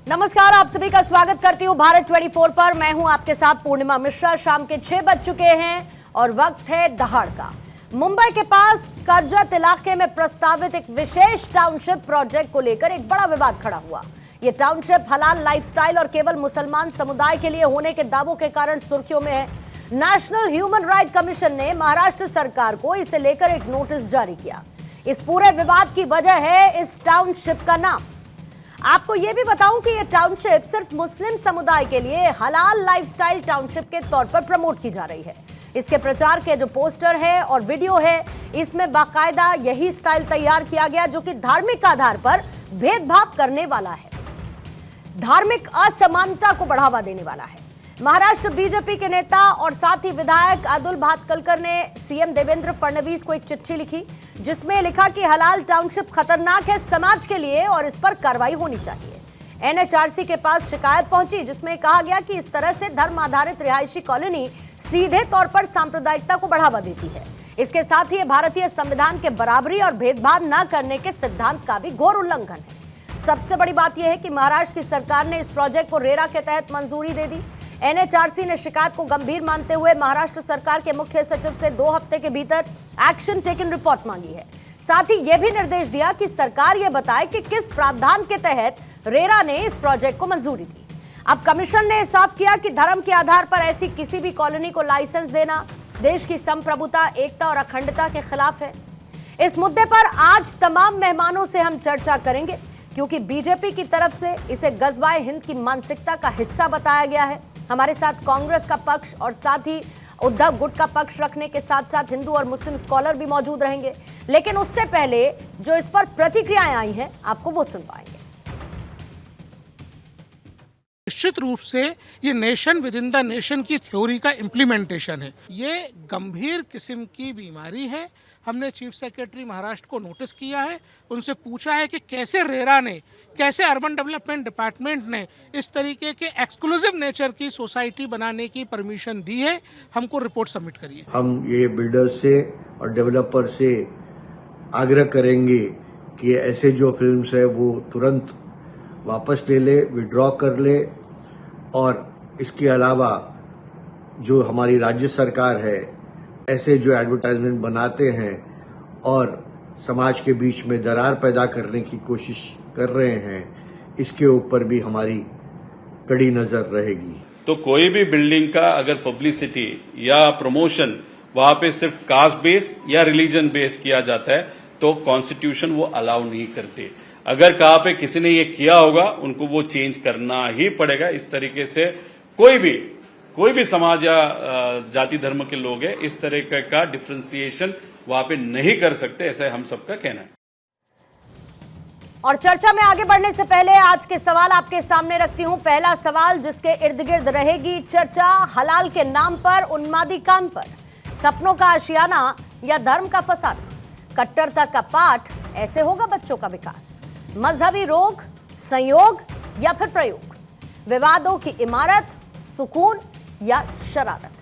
नमस्कार, आप सभी का स्वागत करती हूँ भारत 24 पर। मैं हूं आपके साथ पूर्णिमा मिश्रा। शाम के 6 बज चुके हैं और वक्त है दहाड़ का। मुंबई के पास करजत इलाके में प्रस्तावित एक विशेष टाउनशिप प्रोजेक्ट को लेकर एक बड़ा विवाद खड़ा हुआ। यह टाउनशिप हलाल लाइफस्टाइल और केवल मुसलमान समुदाय के लिए होने के दावों के कारण सुर्खियों में है। नेशनल ह्यूमन राइट कमीशन ने महाराष्ट्र सरकार को इसे लेकर एक नोटिस जारी किया। इस पूरे विवाद की वजह है इस टाउनशिप का नाम। आपको यह भी बताऊं कि यह टाउनशिप सिर्फ मुस्लिम समुदाय के लिए हलाल लाइफस्टाइल टाउनशिप के तौर पर प्रमोट की जा रही है। इसके प्रचार के जो पोस्टर है और वीडियो है, इसमें बाकायदा यही स्टाइल तैयार किया गया जो कि धार्मिक आधार पर भेदभाव करने वाला है, धार्मिक असमानता को बढ़ावा देने वाला है। महाराष्ट्र बीजेपी के नेता और साथ ही विधायक अतुल भातखलकर ने सीएम देवेंद्र फडणवीस को एक चिट्ठी लिखी, जिसमें लिखा कि हलाल टाउनशिप खतरनाक है समाज के लिए और इस पर कार्रवाई होनी चाहिए। एनएचआरसी के पास शिकायत पहुंची, जिसमें कहा गया कि इस तरह से धर्म आधारित रिहायशी कॉलोनी सीधे तौर पर सांप्रदायिकता को बढ़ावा देती है। इसके साथ ही भारतीय संविधान के बराबरी और भेदभाव न करने के सिद्धांत का भी घोर उल्लंघन है। सबसे बड़ी बात यह है कि महाराष्ट्र की सरकार ने इस प्रोजेक्ट को रेरा के तहत मंजूरी दे दी। एनएचआरसी ने शिकायत को गंभीर मानते हुए महाराष्ट्र सरकार के मुख्य सचिव से 2 हफ्ते के भीतर एक्शन टेकन रिपोर्ट मांगी है। साथ ही यह भी निर्देश दिया कि सरकार यह बताए कि किस प्रावधान के तहत रेरा ने इस प्रोजेक्ट को मंजूरी दी। अब कमीशन ने साफ किया कि धर्म के आधार पर ऐसी किसी भी कॉलोनी को लाइसेंस देना देश की संप्रभुता, एकता और अखंडता के खिलाफ है। इस मुद्दे पर आज तमाम मेहमानों से हम चर्चा करेंगे, क्योंकि बीजेपी की तरफ से इसे गजवाए हिंद की मानसिकता का हिस्सा बताया गया है। हमारे साथ कांग्रेस का पक्ष और साथ ही उद्धव गुट का पक्ष रखने के साथ साथ हिंदू और मुस्लिम स्कॉलर भी मौजूद रहेंगे। लेकिन उससे पहले जो इस पर प्रतिक्रियाएं आई हैं, आपको वो सुनवाएंगे। निश्चित रूप से ये nation with in the nation की थ्योरी का इम्प्लीमेंटेशन है। ये गंभीर किस्म की बीमारी है। हमने चीफ सेक्रेटरी महाराष्ट्र को नोटिस किया है, उनसे पूछा है कि कैसे रेरा ने, कैसे अर्बन डेवलपमेंट डिपार्टमेंट ने इस तरीके के एक्सक्लूसिव नेचर की सोसाइटी बनाने की परमिशन दी है। हमको रिपोर्ट सबमिट करिए। हम ये बिल्डर्स से और डेवलपर से आग्रह करेंगे कि ऐसे जो फिल्म्स है वो तुरंत वापस ले ले, विड्रॉ कर ले। और इसके अलावा जो हमारी राज्य सरकार है, ऐसे जो एडवर्टाइजमेंट बनाते हैं और समाज के बीच में दरार पैदा करने की कोशिश कर रहे हैं, इसके ऊपर भी हमारी कड़ी नजर रहेगी। तो कोई भी बिल्डिंग का अगर पब्लिसिटी या प्रमोशन वहां पे सिर्फ कास्ट बेस या रिलीजन बेस किया जाता है तो कॉन्स्टिट्यूशन वो अलाउ नहीं करते। अगर कहाँ पे किसी ने ये किया होगा, उनको वो चेंज करना ही पड़ेगा। इस तरीके से कोई भी समाज या जाति धर्म के लोग हैं, इस तरह का डिफरेंशिएशन वहां पे नहीं कर सकते, ऐसा हम सबका कहना है। और चर्चा में आगे बढ़ने से पहले आज के सवाल आपके सामने रखती हूं। पहला सवाल जिसके इर्द गिर्द रहेगी चर्चा, हलाल के नाम पर उन्मादी काम पर, सपनों का आशियाना या धर्म का फसाना, कट्टरता का पाठ, ऐसे होगा बच्चों का विकास, मजहबी रोग, संयोग या फिर प्रयोग, विवादों की इमारत, सुकून या शरारत।